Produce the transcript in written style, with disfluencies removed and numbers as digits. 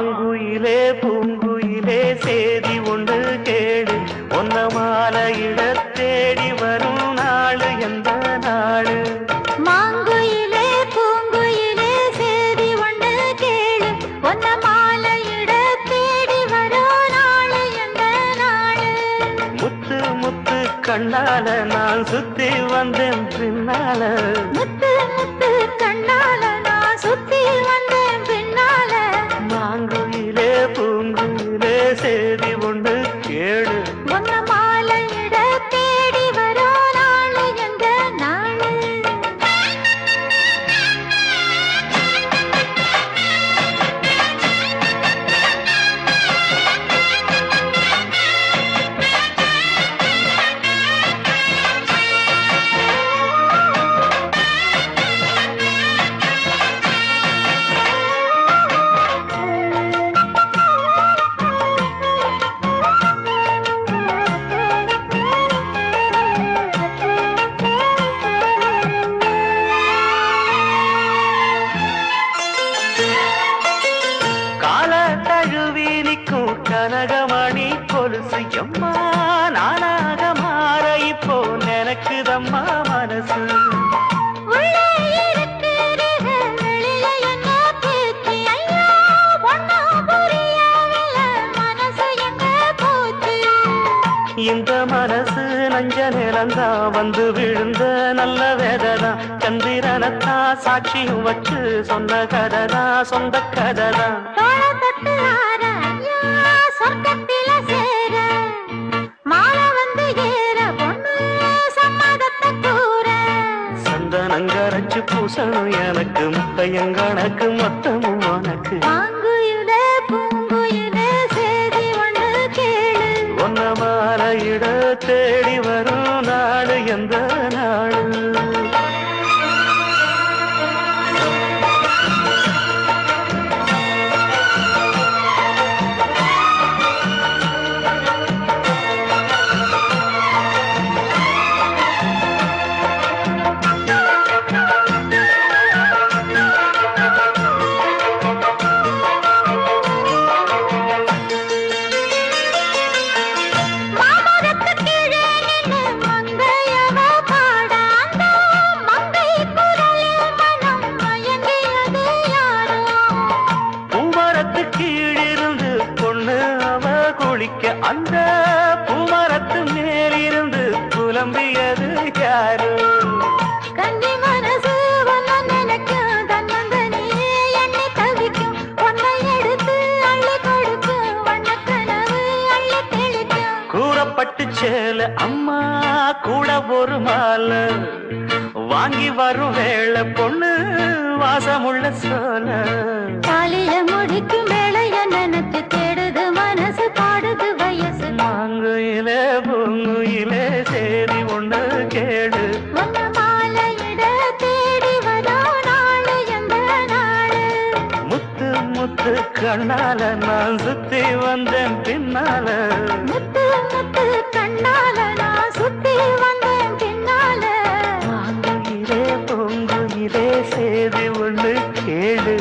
மாங்குயிலே பூங்குயிலே சேதி ஒன்று கேடு ஒன்ன மாலையிட தேடி வரும் நாளு எந்த நாடு மாங்குயிலே பூங்குயிலே சேதி ஒன்று கேடு ஒன்ன மாலையிட தேடி வரும் நாளு எந்த நாடு முத்து முத்து கண்ணால நான் சுத்தி வந்தேன் பின்னால முத்து முத்து கண்ணால நான் சுத்தி வந்தேன் பின்னால மாங்குயிலே பூங்குயிலே சேதி ஒன்று கேடு ஒன்ன மாலையிட தேடி வரும் நாளு எந்த நாளு கால தழுவி நிற்கும் கனகமணி கொலுசு எம்மா நானாக மாற இப்போ நினைக்குதம்மா மனசு உள்ளே இருக்கிறது வெளியில என்ன பேச்சு ஐயோ ஒண்ணும் புரியவில்லை மனசு எங்க போச்சு இந்த மனசு நஞ்ச நிலந்தா வந்து விழுந்த நல்ல வேததான் சந்திரனத்தான் சாட்சியும் வச்சு சொன்ன கதைதான் சொந்த கதைதான் தோளத்தட்டு ஆற ஐயா சொர்க்கத்தில சேர மாலை வந்து ஏற பொண்ணு சம்மதத்தை கூற சந்தனங்கரைச்சு பூசணும் எனக்கு முத்தையங்கணக்கு மொத்தமும் உனக்கு மாங்குயிலே பூங்குயிலே சேதி ஒன்று கேளு ஒன்ன மாலையிட தேடி வரும் நாடு எந்த நாடு மாமரத்து கீழே நின்னு மங்கையவ பாட அந்த மங்கை குரலில் மனம் மயங்கியது யாரோ பூமரத்து கீழிருந்து பொண்ணு அவ குளிக்க அந்த பூமரத்து மேலிருந்து புலம்பியது யாரு கன்னி மனசு ஒன்ன நினைக்கும் தன்னந்தனியே எண்ணி தவிக்கும் ஒன்னை எடுத்து அள்ளி கொடுக்கும் வண்ணக்கனவு அள்ளி தெளிக்கும் கூறப்பட்டு சேல அம்மா கூட ஒரு மாலை வாங்கி வரும் வேளை பொண்ணு வாசமுள்ள சோல தாலிய முடிக்கும் வேளைய நினைச்சு தேடுது மனசு பாடுது வயசு மாங்குயிலே பூங்குயிலே சேதி ஒண்ணு கேடு ஒன்ன மாலையிட தேடி வரோ நாளு எந்த நாளு முத்து முத்து கண்ணால நான் சுத்தி வந்தேன் பின்னால முத்து முத்து கண்ணால நான் சுத்தி வந்தேன் பின்னால மாங்குயிலே பூங்குயிலே சேதி ஒண்ணு கேடு